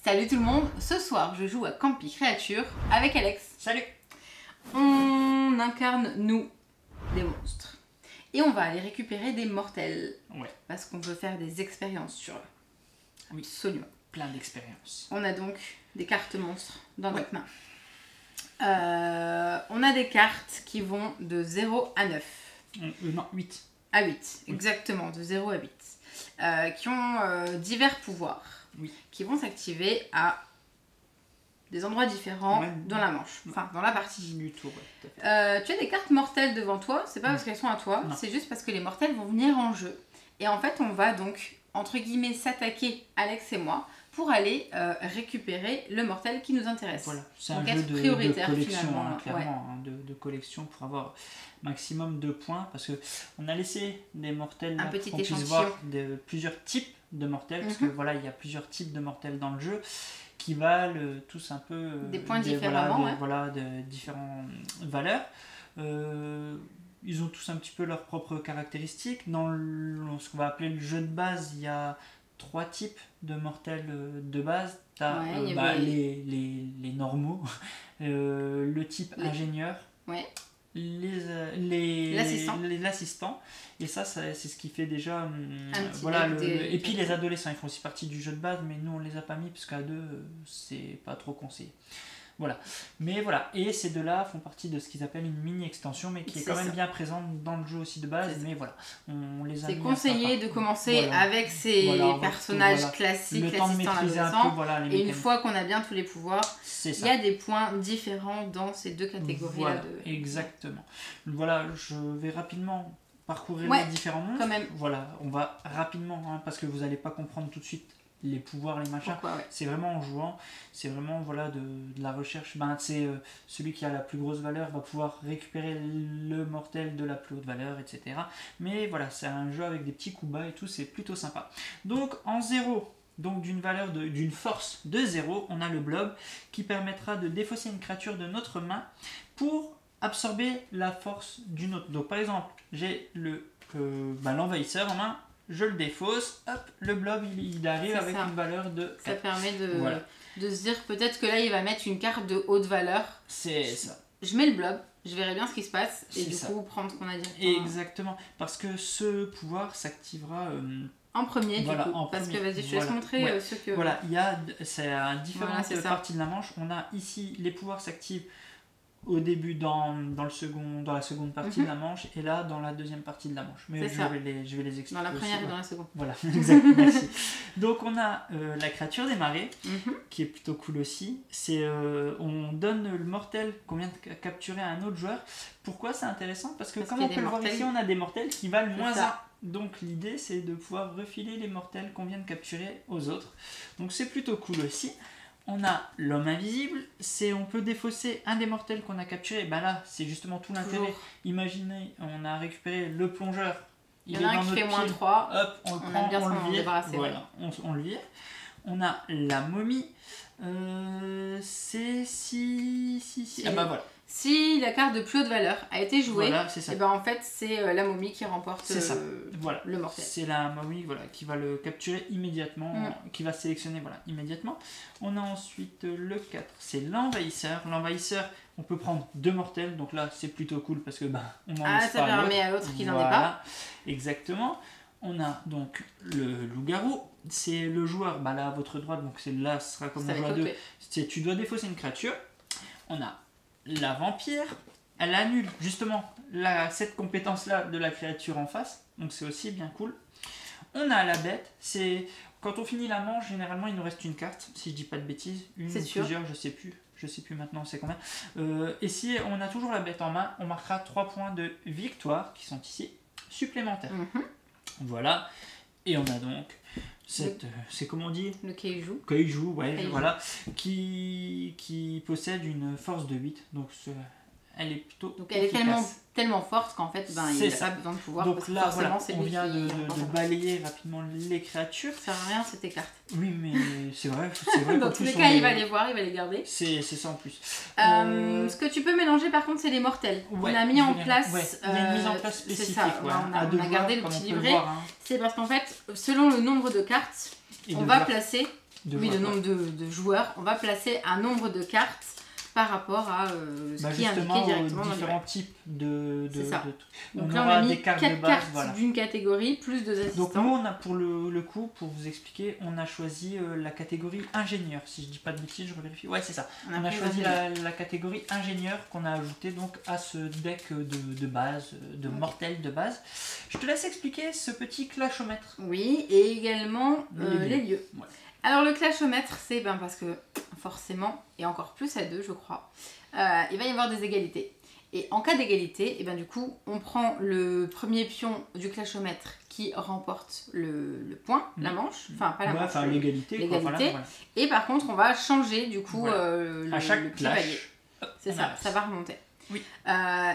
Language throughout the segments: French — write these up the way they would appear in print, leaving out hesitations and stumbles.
Salut tout le monde, ce soir je joue à Campy Créature avec Alex. Salut. On incarne, nous, des monstres. Et on va aller récupérer des mortels. Ouais. Parce qu'on veut faire des expériences sur eux. Oui. Absolument. Plein d'expériences. On a donc des cartes monstres dans notre main. On a des cartes qui vont de 0 à 9. Non, 8. À 8, exactement, de 0 à 8. Qui ont divers pouvoirs. Oui. Qui vont s'activer à des endroits différents dans la manche, enfin dans la partie. Du tour, ouais, tout à fait. Tu as des cartes mortelles devant toi, c'est pas parce qu'elles sont à toi, c'est juste parce que les mortels vont venir en jeu. Et en fait, on va donc, entre guillemets, s'attaquer, Alex et moi, pour aller récupérer le mortel qui nous intéresse. Voilà, c'est un donc jeu être prioritaire, de collection, finalement, hein, clairement, hein, de collection pour avoir maximum de points, parce qu'on a laissé des mortels un là, petit pour qu'on puisse échantillon. voir plusieurs types de mortels, parce que voilà, il y a plusieurs types de mortels dans le jeu qui valent tous un peu des points différemment, voilà, de différentes valeurs. Ils ont tous un petit peu leurs propres caractéristiques. Dans ce qu'on va appeler le jeu de base, il y a 3 types de mortels de base. Tu as les normaux, le type ingénieur, l'assistant. Et ça c'est ce qui fait déjà voilà, et puis les adolescents, ils font aussi partie du jeu de base, mais nous on les a pas mis parce qu'à deux c'est pas trop conseillé. Voilà, mais voilà, et ces deux-là font partie de ce qu'ils appellent une mini-extension, mais qui est quand même bien présente dans le jeu aussi de base, mais voilà, on les a mis. C'est conseillé de commencer avec ces personnages classiques, l'assistant, l'adolescent, et une fois qu'on a bien tous les pouvoirs, il y a des points différents dans ces deux catégories-là. Exactement. Voilà, je vais rapidement parcourir les différents monstres. Quand même. Voilà, on va rapidement, hein, parce que vous n'allez pas comprendre tout de suite les pouvoirs, les machins. C'est vraiment en jouant, c'est vraiment voilà, de la recherche. C'est celui qui a la plus grosse valeur va pouvoir récupérer le mortel de la plus haute valeur, etc. Mais voilà, c'est un jeu avec des petits coups bas et tout, c'est plutôt sympa. Donc en 0, donc d'une force de 0, on a le blob qui permettra de défausser une créature de notre main pour absorber la force d'une autre. Donc par exemple, j'ai l'envahisseur en main, je le défausse, hop, le blob il arrive avec une valeur de 4. Ça permet de se dire peut-être que là il va mettre une carte de haute valeur. C'est ça. Je mets le blob, je verrai bien ce qui se passe et du coup prendre ce qu'on a dit. Exactement, parce que ce pouvoir s'activera en premier du coup. Parce que vas-y, je te laisse montrer ce que. Voilà, c'est à différentes parties de la manche. On a ici les pouvoirs s'activent au début dans la seconde partie de la manche, et là dans la deuxième partie de la manche. Mais je vais les expliquer. Dans la première et dans la seconde. Voilà, exactement. Merci. Donc on a la créature des marais, qui est plutôt cool aussi. On donne le mortel qu'on vient de capturer à un autre joueur. Pourquoi c'est intéressant? Parce que comme on peut le voir ici, on a des mortels qui valent moins 1. Donc l'idée c'est de pouvoir refiler les mortels qu'on vient de capturer aux autres. Donc c'est plutôt cool aussi. On a l'homme invisible, on peut défausser un des mortels qu'on a capturé. Là, c'est justement tout l'intérêt. Imaginez, on a récupéré le plongeur. Il y en a un qui fait moins 3. Hop, on le prend, on le vire. Voilà, on le vire. On a la momie. C'est si. Voilà. Si la carte de plus haute valeur a été jouée, et en fait c'est la momie qui remporte le mortel. C'est la momie qui va le capturer immédiatement, qui va sélectionner immédiatement. On a ensuite le 4, c'est l'envahisseur. L'envahisseur, on peut prendre 2 mortels, donc là c'est plutôt cool parce que on en laisse ça permet à l'autre qu'il n'en ait pas. Exactement. On a donc le loup-garou, c'est le joueur, là à votre droite, donc là ce sera comme on joue à 2. Tu dois défausser une créature. On a la vampire, elle annule justement cette compétence-là de la créature en face, donc c'est aussi bien cool. On a la bête, c'est quand on finit la manche, généralement il nous reste une carte, si je dis pas de bêtises, une ou plusieurs, je sais plus maintenant c'est combien. Et si on a toujours la bête en main, on marquera 3 points de victoire qui sont ici supplémentaires. Voilà, et on a donc c'est comment on dit, le kaiju. Voilà, qui possède une force de 8, donc elle est plutôt elle est tellement forte qu'en fait il n'a pas besoin de pouvoir. Donc là on vient de balayer rapidement les créatures. Ça sert à rien cette écarte. Oui, mais c'est vrai. Dans tous les cas il va les voir, il va les garder. C'est ça en plus. Ce que tu peux mélanger par contre c'est les mortels. On a mis en place il y a une mise en place spécifique. On a gardé le petit livret. C'est parce qu'en fait selon le nombre de cartes on va placer le nombre de joueurs. On va placer un nombre de cartes par rapport à ce qui est indiqué directement dans les différents types de Donc là, on a mis 4 cartes d'une catégorie, plus 2 assistants. Donc nous, on a pour le coup, pour vous expliquer, on a choisi la catégorie ingénieur. Si je dis pas de bêtises, je revérifie. Ouais, c'est ça. On a choisi la catégorie ingénieur qu'on a ajouté donc à ce deck de base, de mortel de base. Je te laisse expliquer ce petit clashomètre. Oui, et également les lieux. Ouais. Alors le clashomètre, c'est parce que forcément, et encore plus à 2 je crois, il va y avoir des égalités. Et en cas d'égalité, et du coup, on prend le premier pion du clashomètre qui remporte le point, la manche, enfin pas la manche, l'égalité. Voilà. Et par contre, on va changer du coup à chaque le petit clash. palier. C'est ça va remonter. Oui.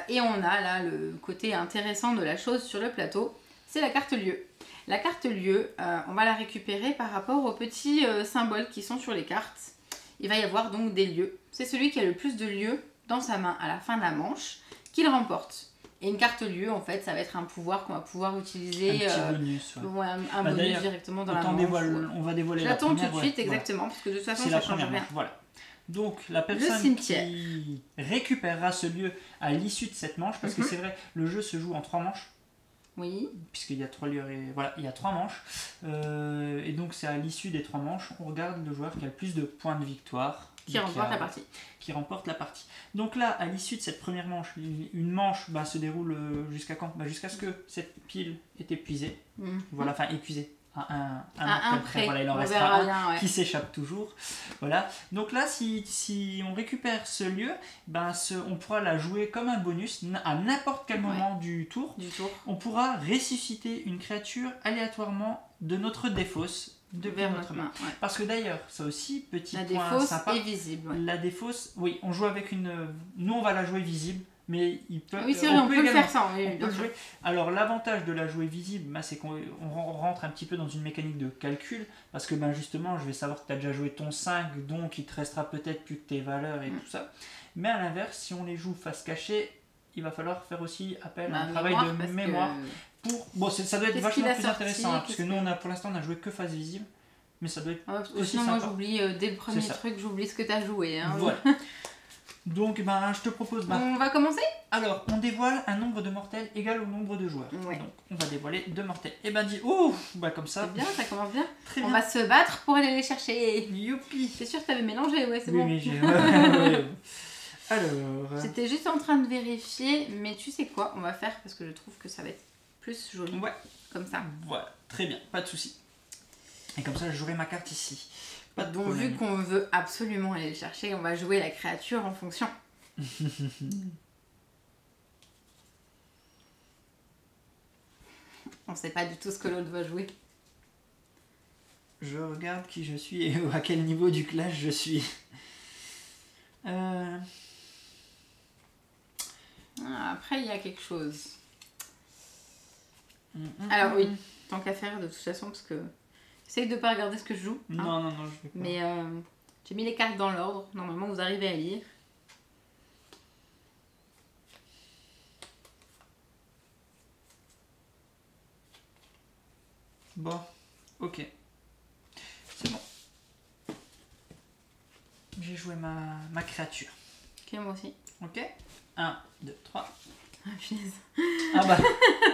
Et on a là le côté intéressant de la chose sur le plateau, c'est la carte lieu. La carte lieu, on va la récupérer par rapport aux petits symboles qui sont sur les cartes. Il va y avoir donc des lieux. C'est celui qui a le plus de lieux dans sa main à la fin de la manche qu'il remporte. Et une carte lieu, en fait, ça va être un pouvoir qu'on va pouvoir utiliser. Un petit bonus. Un bonus directement dans la manche. On va dévoiler la première. J'attends tout de suite, exactement, parce que de toute façon, ça change rien. Voilà. Donc la personne qui récupérera ce lieu à l'issue de cette manche, parce que c'est vrai, le jeu se joue en 3 manches. Oui. Puisqu'il y a 3 lieux et voilà, il y a 3 manches. Et donc c'est à l'issue des 3 manches, on regarde le joueur qui a le plus de points de victoire. Qui remporte la partie. Qui remporte la partie. Donc là, à l'issue de cette première manche, une manche se déroule jusqu'à quand? Jusqu'à ce que cette pile est épuisée. Voilà, enfin épuisée. Un près. Voilà, il en restera un qui s'échappe toujours. Voilà. Donc là, si on récupère ce lieu, on pourra la jouer comme un bonus à n'importe quel moment du tour. On pourra ressusciter une créature aléatoirement de notre défausse vers notre main. Ouais. Parce que d'ailleurs, ça aussi, petit point sympa. La défausse est visible. La défausse, oui, on joue avec une... Nous, on va la jouer visible. Mais il peut, oui, c'est vrai, on peut le faire sans. Oui, on peut le jouer. Alors l'avantage de la jouer visible, c'est qu'on rentre un petit peu dans une mécanique de calcul, parce que justement, je vais savoir que tu as déjà joué ton 5, donc il te restera peut-être plus que tes valeurs et tout ça. Mais à l'inverse, si on les joue face cachée, il va falloir faire aussi appel à un travail de mémoire. Bon, ça doit être vachement plus intéressant, parce que nous, pour l'instant, on a joué que face visible. Mais ça doit être aussi sinon, sympa. moi, j'oublie dès le premier truc, j'oublie ce que tu as joué. Hein, voilà. Donc, je te propose... on va commencer. Alors, on dévoile un nombre de mortels égal au nombre de joueurs. Ouais. Donc, on va dévoiler 2 mortels. Et comme ça. C'est bien, ça commence bien. Très bien. On va se battre pour aller les chercher. Youpi. C'est sûr que t'avais mélangé, c'est bon. Oui, ouais. Alors... J'étais juste en train de vérifier, mais tu sais quoi, on va faire parce que je trouve que ça va être plus joli. Ouais. Comme ça. Voilà, très bien, pas de souci. Et comme ça, je jouerai ma carte ici. Donc vu qu'on veut absolument aller le chercher, on va jouer la créature en fonction. On sait pas du tout ce que l'autre va jouer. Je regarde qui je suis et à quel niveau du clash je suis. Après, il y a quelque chose. Alors oui, tant qu'à faire de toute façon, parce que... Essaye de pas regarder ce que je joue. Non, je vais pas. Mais j'ai mis les cartes dans l'ordre. Normalement, vous arrivez à lire. Bon, ok. C'est bon. J'ai joué ma créature. Ok, moi aussi. Ok. 1, 2, 3. Ah, punaise.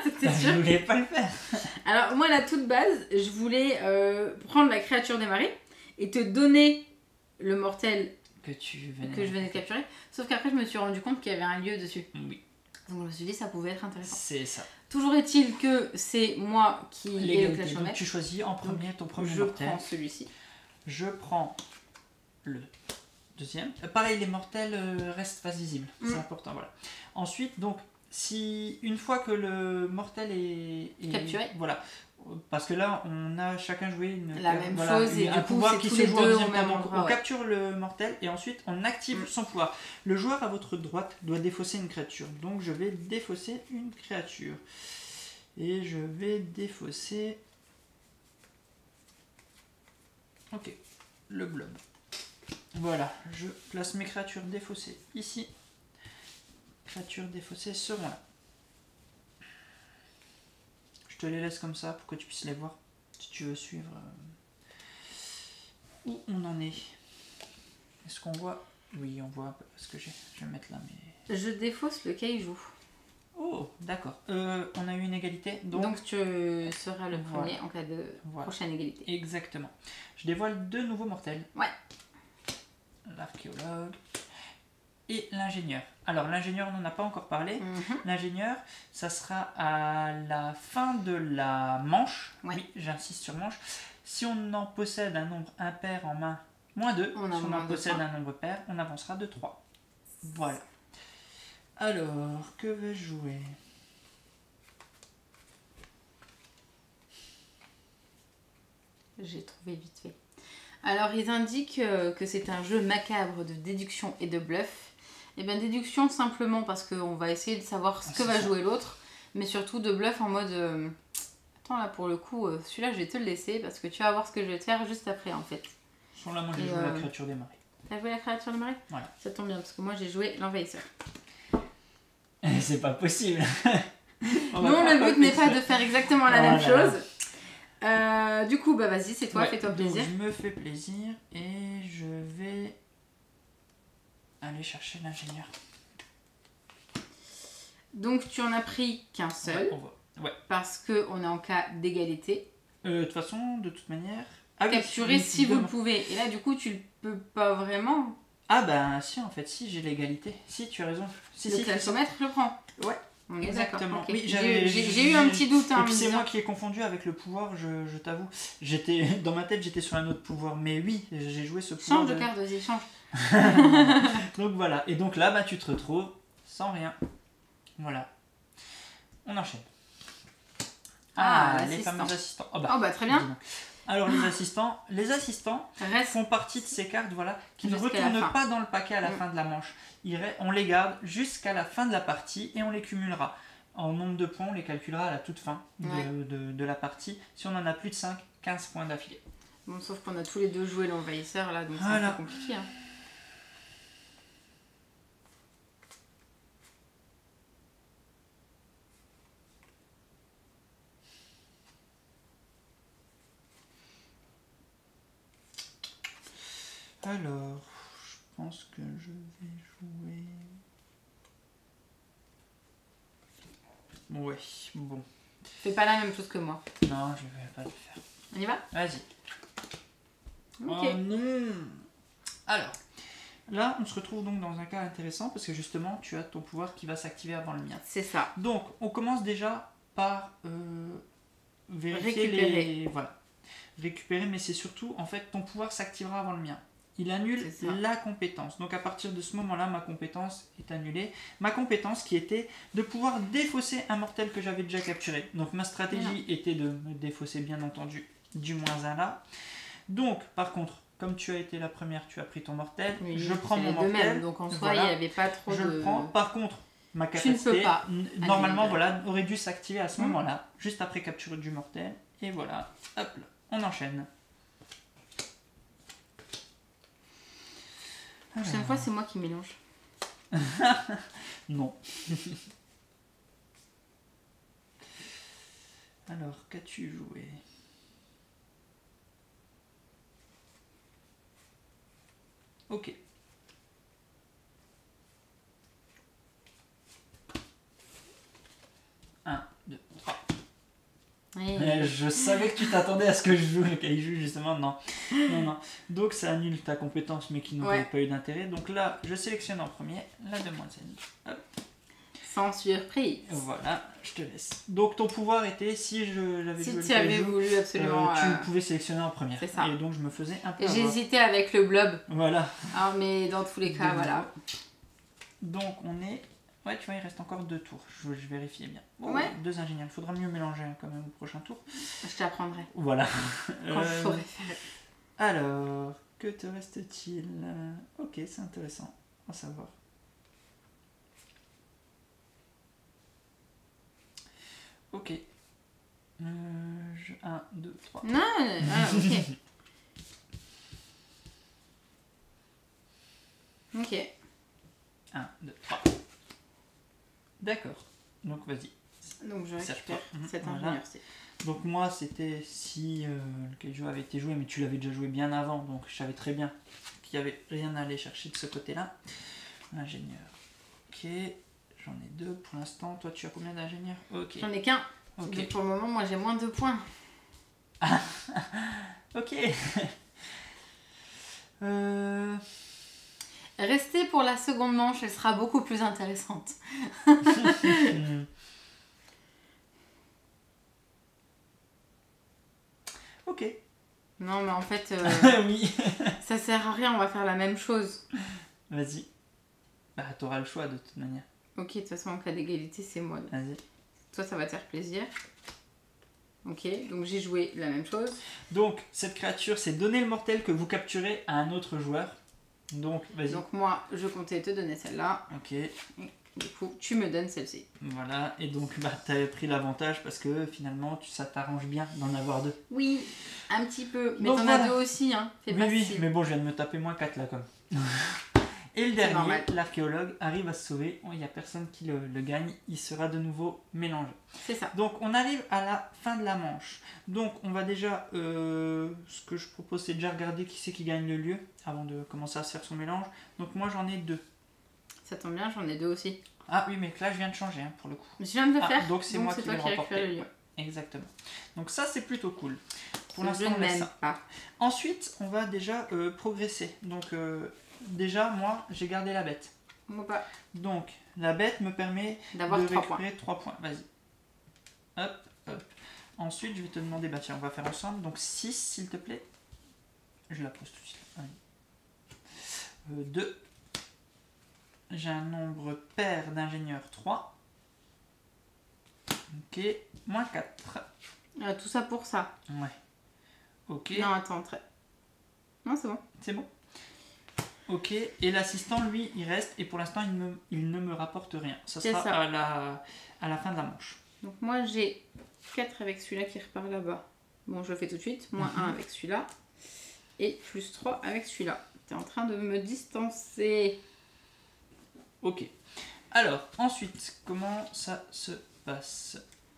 C'était sûr. Je voulais pas le faire. Alors, moi, la toute base, je voulais prendre la créature des marées et te donner le mortel que je venais de capturer. Sauf qu'après, je me suis rendu compte qu'il y avait un lieu dessus. Oui. Donc, je me suis dit, ça pouvait être intéressant. C'est ça. Toujours est-il que c'est moi qui ai le clashomètre. Donc, tu choisis en premier ton premier mortel. Je prends celui-ci. Je prends le deuxième. Pareil, les mortels restent face visible. C'est important, voilà. Ensuite, donc, si une fois que le mortel est capturé, voilà, parce que là on a chacun joué la même chose et un pouvoir qui se joue au deuxième même endroit. On capture le mortel et ensuite on active son pouvoir. Le joueur à votre droite doit défausser une créature. Donc je vais défausser une créature et je vais défausser. Ok, le blob. Voilà, je place mes créatures défaussées ici. Créatures défaussées seront là. Je te les laisse comme ça pour que tu puisses les voir si tu veux suivre. où on en est. Est-ce qu'on voit? Oui, on voit un peu ce que j'ai. Je vais mettre là, mais... Je défausse le caillou. Oh, d'accord. On a eu une égalité. Donc tu seras le premier en cas de prochaine égalité. Exactement. Je dévoile 2 nouveaux mortels. Ouais. L'archéologue et l'ingénieur. Alors l'ingénieur, on n'en a pas encore parlé. L'ingénieur, ça sera à la fin de la manche. Ouais. Oui, j'insiste sur manche. Si on en possède un nombre impair en main, moins 2. Si on en possède un nombre pair, on avancera de 3. Voilà. Alors, que vais-je jouer? J'ai trouvé vite fait. Alors, ils indiquent que c'est un jeu macabre de déduction et de bluff. Et bien, déduction simplement parce qu'on va essayer de savoir ce que va jouer l'autre, mais surtout de bluff en mode... Attends, là, pour le coup, celui-là, je vais te le laisser parce que tu vas voir ce que je vais te faire juste après, en fait. Sur là, moi, j'ai joué la créature des marées. T'as joué la créature des marées? Voilà. Ça tombe bien, parce que moi, j'ai joué l'envahisseur. C'est pas possible. Non, le but n'est pas de faire exactement la même chose. Du coup, bah vas-y, c'est toi, fais-toi plaisir. Donc, je me fais plaisir et je vais aller chercher l'ingénieur. Donc, tu en as pris qu'un seul. Ouais. Parce qu'on est en cas d'égalité. De toute façon, de toute manière... Capturer si vous le pouvez. Et là, du coup, tu le peux pas vraiment. Ah ben si, en fait, si, j'ai l'égalité. Si, tu as raison. Le classomètre, je le prends. Ouais. On est exactement. Okay. Oui, j'ai eu un petit doute. Et puis c'est moi qui ai confondu avec le pouvoir, je t'avoue. Dans ma tête, j'étais sur un autre pouvoir. Mais oui, j'ai joué ce pouvoir. Change de carte, vas-y, change. Donc voilà. Et donc là, bah, tu te retrouves sans rien. Voilà. On enchaîne. Les fameux assistants. Oh bah très bien. Alors les assistants font partie de ces cartes qui ne retournent pas dans le paquet à la fin de la manche. On les garde jusqu'à la fin de la partie et on les cumulera. En nombre de points, on les calculera à la toute fin de la partie. Si on en a plus de 5, 15 points d'affilée. Bon, sauf qu'on a tous les deux joué l'envahisseur là, donc c'est un peu compliqué. Hein. Alors, je pense que je vais jouer... Ouais, bon. Fais pas la même chose que moi. Non, je vais pas le faire. On y va? Vas-y. Okay. Oh non. Alors, là, on se retrouve donc dans un cas intéressant parce que justement, tu as ton pouvoir qui va s'activer avant le mien. C'est ça. Donc, on commence déjà par vérifier récupérer, mais c'est surtout, en fait, ton pouvoir s'activera avant le mien. Il annule la compétence. Donc à partir de ce moment-là, ma compétence est annulée. Ma compétence qui était de pouvoir défausser un mortel que j'avais déjà capturé. Donc ma stratégie était de me défausser, bien entendu, du -1 là. Donc par contre, comme tu as été la première, tu as pris ton mortel. Oui, je prends mon mortel. Même, donc en soi, il n'y avait pas trop je le prends. Par contre, ma capacité, tu ne peux pas normalement, aurait dû s'activer à ce moment-là, juste après capture du mortel. Et voilà, hop là, on enchaîne. La prochaine fois, c'est moi qui mélange. Non. Alors, qu'as-tu joué? Ok. 1, 2, 3. Je savais que tu t'attendais à ce que je joue le kaiju, justement. Non. Donc ça annule ta compétence, mais qui n'aurait pas eu d'intérêt. Donc là, je sélectionne en premier la demoiselle. Hop. Sans surprise. Voilà, je te laisse. Donc ton pouvoir était, si j'avais joué le kaiju, tu avais voulu absolument... tu pouvais sélectionner en première. C'est ça. Et donc je me faisais un peu J'hésitais avec le blob. Voilà. Ah, mais dans tous les cas, voilà. Donc on est... Ouais, tu vois, il reste encore 2 tours. Je vérifiais bien. Oh, 2 ingénieurs. Il faudra mieux mélanger quand même au prochain tour. Je t'apprendrai. Voilà. Quand je saurai faire. Alors, que te reste-t-il? Ok, c'est intéressant à savoir. Ok. 1, 2, 3. Non, ok. Ok. 1, 2, 3. D'accord. Donc vas-y. Donc je récupère cette voilà. ingénieur C. Donc moi c'était si le jeu avait été joué, mais tu l'avais déjà joué bien avant, donc je savais très bien qu'il n'y avait rien à aller chercher de ce côté-là. Ingénieur. Ok, j'en ai 2 pour l'instant. Toi tu as combien d'ingénieurs? Ok. J'en ai qu'un. Ok. Donc pour le moment, moi j'ai moins de points. Ok. Restez pour la seconde manche, elle sera beaucoup plus intéressante. Ok. Non, mais en fait, oui. ça sert à rien, on va faire la même chose. Vas-y. Bah, t'auras le choix de toute manière. Ok, de toute façon, en cas d'égalité, c'est moi. Vas-y. Toi, ça va te faire plaisir. Ok, donc j'ai joué la même chose. Donc, cette créature, c'est donner le mortel que vous capturez à un autre joueur. Donc, vas-y. Donc moi, je comptais te donner celle-là. Ok. Et du coup, tu me donnes celle-ci. Voilà, et donc bah, t'as pris l'avantage parce que finalement ça t'arrange bien d'en avoir 2. Oui, un petit peu. Mais Donc, t'en voilà. as 2 aussi, hein. Fais Oui, pas oui, si. mais bon, je viens de me taper moins 4 là, comme. Et le dernier, normal. l'archéologue, arrive à se sauver. Il n'y a personne qui le gagne. Il sera de nouveau mélangé. C'est ça. Donc, on arrive à la fin de la manche. Donc, on va déjà. Ce que je propose, c'est déjà regarder qui c'est qui gagne le lieu avant de commencer à se faire son mélange. Donc, moi, j'en ai 2. Ça tombe bien, j'en ai 2 aussi. Ah oui, mais là, je viens de changer hein, pour le coup. Mais je viens de le faire. Donc, c'est moi qui vais le remporter. récupère le lieu. Exactement. Donc, ça, c'est plutôt cool. Pour Je l'instant, on ne laisse m'aime ça. pas. Ensuite, on va déjà progresser. Donc, déjà, moi, j'ai gardé la bête. Moi pas. Donc, la bête me permet D'avoir de 3 points. récupérer 3 points. Vas-y. Hop, hop. Ensuite, je vais te demander, bah tiens, on va faire ensemble. Donc, 6, s'il te plaît. Je la pose tout de suite. 2. J'ai un nombre pair d'ingénieurs 3. Ok. Moins 4. Tout ça pour ça. Ouais. Ok. Non, attends, très. Non, c'est bon. C'est bon. Ok, et l'assistant, lui, il reste, et pour l'instant, il ne me rapporte rien. Ça C'est sera ça. à la fin de la manche. Donc moi, j'ai 4 avec celui-là qui repart là-bas. Bon, je le fais tout de suite. Moins 1 avec celui-là. Et plus 3 avec celui-là. T'es en train de me distancer. Ok. Alors, ensuite, comment ça se passe?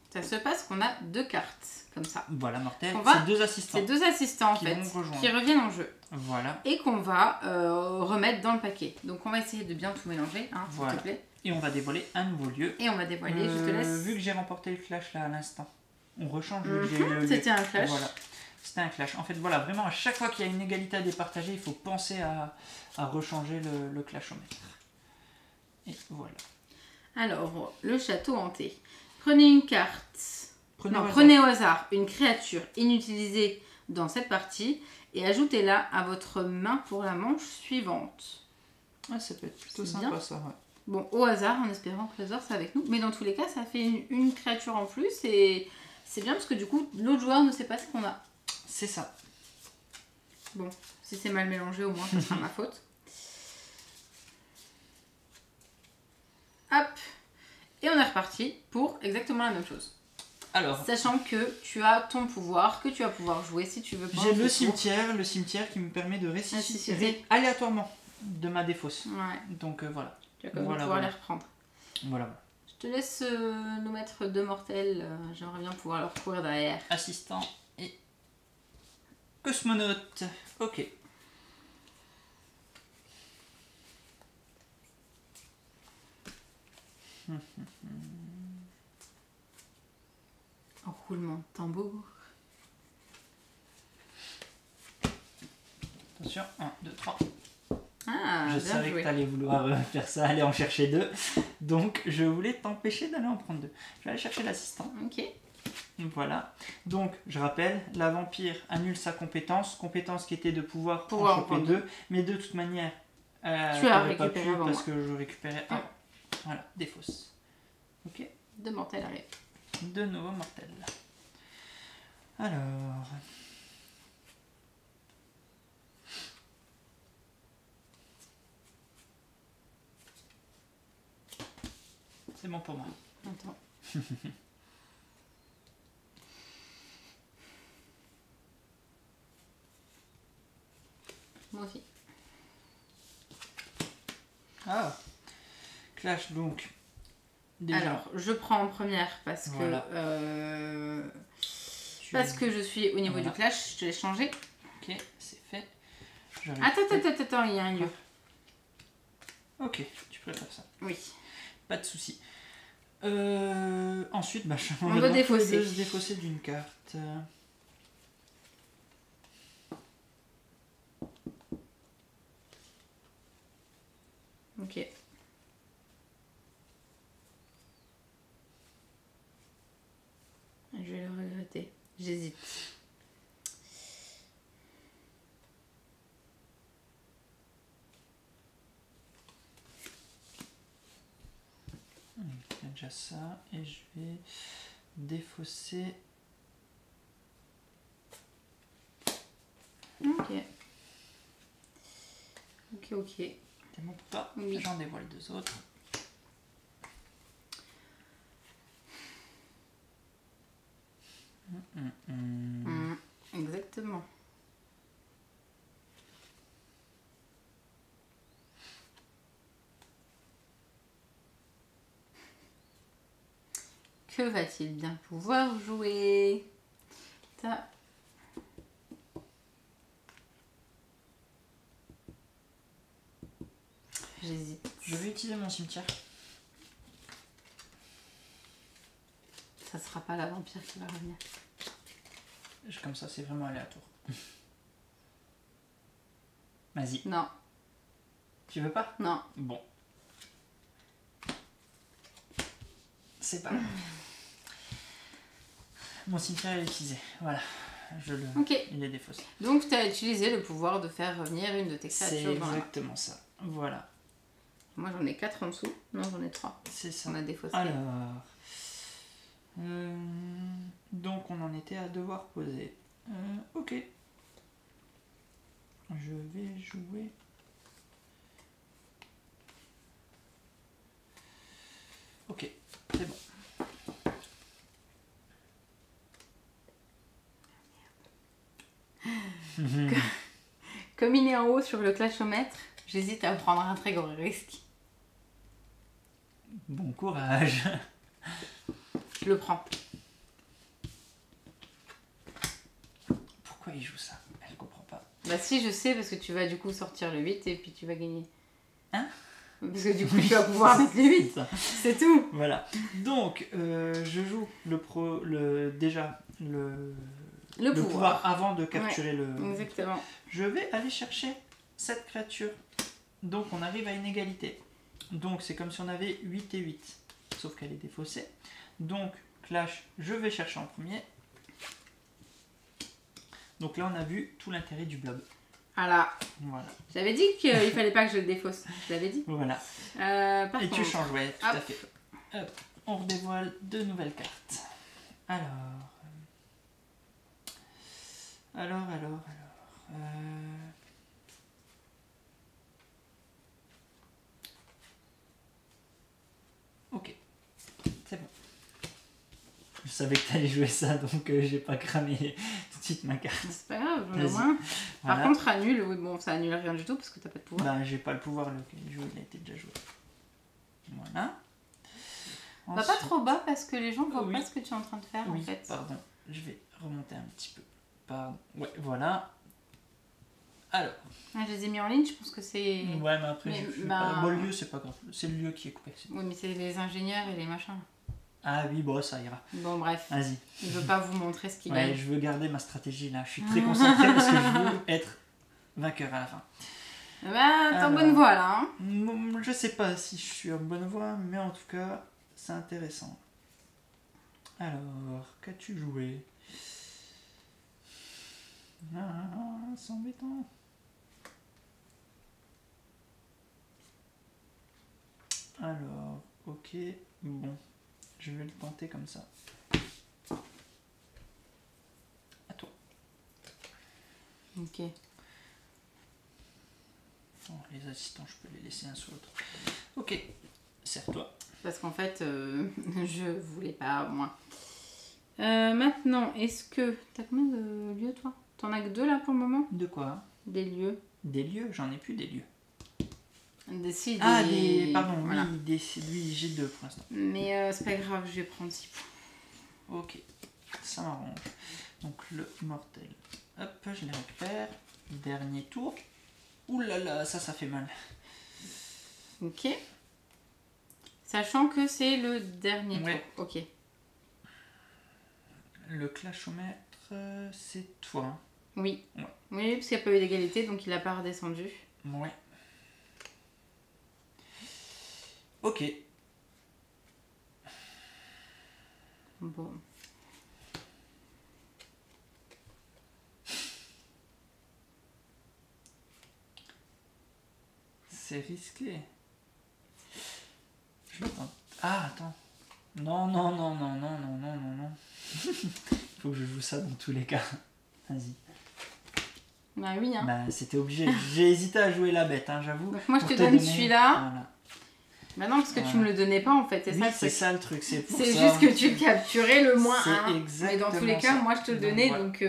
Ça se passe qu'on a 2 cartes, comme ça. Voilà, mortel. On va- C'est 2 assistants. C'est 2 assistants, en Qui fait, vont rejoindre. qui reviennent en jeu. Voilà. Et qu'on va remettre dans le paquet. Donc on va essayer de bien tout mélanger, hein, s'il Voilà. te plaît. Et on va dévoiler un nouveau lieu. Et on va dévoiler, je te laisse. Vu que j'ai remporté le clash là à l'instant, on rechange vu que j'ai eu le lieu. C'était un clash. Voilà. C'était un clash. En fait, voilà, vraiment, à chaque fois qu'il y a une égalité à départager, il faut penser à rechanger le clash au maître. Et voilà. Alors, le château hanté. Prenez une carte. Prenez Prenez au hasard une créature inutilisée dans cette partie et ajoutez-la à votre main pour la manche suivante. Ah, ça peut être plutôt C'est sympa bien. ça, ouais. Bon, au hasard, en espérant que le hasard c'est avec nous. Mais dans tous les cas, ça fait une créature en plus et c'est bien parce que du coup, l'autre joueur ne sait pas ce qu'on a. C'est ça. Bon, si c'est mal mélangé, au moins, ça sera ma faute. Hop. Et on est reparti pour exactement la même chose. Alors, Sachant que tu as ton pouvoir, que tu vas pouvoir jouer si tu veux. j'ai le cimetière qui me permet de ressusciter aléatoirement de ma défausse. Ouais, Donc voilà. tu vas quand même Voilà, pouvoir voilà. les reprendre. Voilà. Je te laisse nous mettre 2 mortels. J'aimerais bien pouvoir leur courir derrière. Assistant et cosmonaute. Ok. Roulement de tambour. Attention, 1, 2, 3. Ah, Je bien savais joué. que tu allais vouloir faire ça, aller en chercher 2. Donc je voulais t'empêcher d'aller en prendre 2. Je vais aller chercher l'assistant. Ok. Voilà. Donc je rappelle, la vampire annule sa compétence qui était de pouvoir en Pouvoir en choper prendre 2. Mais de toute manière, Tu as t'aurais pas récupéré pu avant parce moi. que je récupérais un. Voilà, des fausses. Ok. 2 mortels arrivent. De nouveaux mortels. Alors. C'est bon pour moi. Attends. Moi aussi. Ah. Clash donc. déjà. Alors, je prends en première parce Voilà. que je suis au niveau du clash, je te l'ai changé. Ok, c'est fait. Attends, il y a un lieu. Ok, tu préfères ça. Oui. Pas de souci. Ensuite, on va défausser. Se défausser d'une carte. Ok. Je vais le regretter. J'hésite. Il y a déjà ça. Et je vais défausser. Ok. Ok. T'es bon pour toi? Oui. J'en dévoile 2 autres. Exactement. Que va-t-il bien pouvoir jouer? Ça. J'hésite. Je vais utiliser mon cimetière. Ça sera pas la vampire qui va revenir. Comme ça, c'est vraiment aléatoire. Vas-y. Non. Tu veux pas? Non. Bon. C'est pas grave. Mon cimetière est utilisé. Voilà. Il est défaussé. Donc tu as utilisé le pouvoir de faire revenir une de tes créatures. C'est exactement ça. Voilà. Moi j'en ai 4 en dessous. Non, j'en ai 3. C'est ça. On a défaussé. Alors. Donc on en était à devoir poser. Ok. Je vais jouer. Ok, c'est bon. Comme il est en haut sur le clashomètre, j'hésite à prendre un très gros risque. Bon courage. Je le prends. Pourquoi il joue ça? Elle comprend pas. Bah si, je sais, parce que tu vas du coup sortir le 8 et puis tu vas gagner. Hein? Parce que du coup tu vas pouvoir mettre le 8. C'est tout. Voilà. Donc je joue le pouvoir avant de capturer le... Exactement. Je vais aller chercher cette créature. Donc on arrive à une égalité. Donc c'est comme si on avait 8 et 8. Sauf qu'elle est défaussée. Donc clash, je vais chercher en premier. Donc là on a vu tout l'intérêt du blob. Voilà. J'avais dit qu'il fallait pas que je le défausse. Je l'avais dit. Voilà. Par et contre, tu changes, ouais, tout à fait. Hop, on redévoile 2 nouvelles cartes. Alors. Ok, c'est bon. Je savais que t'allais jouer ça, donc j'ai pas cramé tout de suite ma carte. C'est pas grave, au moins. Voilà. Par contre, annule, bon, ça annule rien du tout parce que t'as pas de pouvoir. Bah, j'ai pas le pouvoir, il a été déjà joué. Voilà. Va pas trop bas parce que les gens voient pas ce que tu es en train de faire en fait. Pardon, je vais remonter un petit peu. Pardon. Ouais, voilà. Alors. Je les ai mis en ligne, je pense que c'est. Ouais, mais après, bon, le lieu, c'est pas grave. C'est le lieu qui est coupé. Oui, mais c'est les ingénieurs et les machins. Ah oui, bon, ça ira. Bon, bref. Vas-y. Je veux pas vous montrer ce qu'il gagne. Ouais, je veux garder ma stratégie là. Je suis très concentrée parce que je veux être vainqueur à la fin. Bah, t'es en bonne voie là. Hein, je sais pas si je suis en bonne voie, mais en tout cas, c'est intéressant. Alors, qu'as-tu joué? C'est embêtant. Alors, ok, bon, je vais le tenter comme ça. À toi. Ok. Bon, les assistants, je peux les laisser un sur l'autre. Ok, serre-toi. Parce qu'en fait, je voulais pas, moi. Maintenant, est-ce que... T'as combien de lieux, toi? T'en as que 2 là pour le moment? De quoi? Des lieux. Des lieux? J'en ai plus des lieux. Pardon, voilà. Oui, lui j'ai 2 pour l'instant. Mais c'est pas grave, je vais prendre 6 points. Ok, ça m'arrange. Donc le mortel, hop, je les récupère. Dernier tour. Ouh là là, ça fait mal. Ok. Sachant que c'est le dernier tour. Ok. Le clashomètre, c'est toi. Hein. Oui. Ouais. Oui, parce qu'il n'y a pas eu d'égalité, donc il n'a pas redescendu. Ouais. Ok. Bon. C'est risqué. Je m'attends. Ah, attends. Non. Il faut que je joue ça dans tous les cas. Vas-y. Bah oui, hein. Bah, c'était obligé. J'ai hésité à jouer la bête, hein, j'avoue. Donc moi, je te donne celui-là. Voilà. Bah non, parce que tu me le donnais pas, en fait. C'est ça le truc. C'est juste que tu capturais le moins 1. Exactement. Mais dans tous les cas, moi, je te le donnais, donc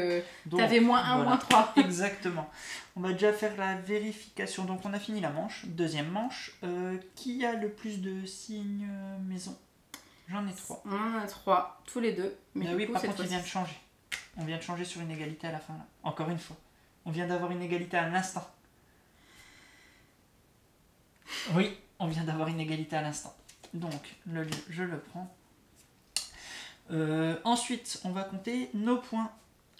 t'avais moins 1, moins 3. Exactement. On va déjà faire la vérification. Donc, on a fini la manche. Deuxième manche. Qui a le plus de signes maison? J'en ai 3. On en a 3, tous les deux. Mais oui, par contre, il vient de changer. On vient de changer sur une égalité à la fin, là. Encore une fois. On vient d'avoir une égalité à l'instant. Oui, on vient d'avoir une égalité à l'instant. Donc, le lieu, je le prends. Ensuite, on va compter nos points.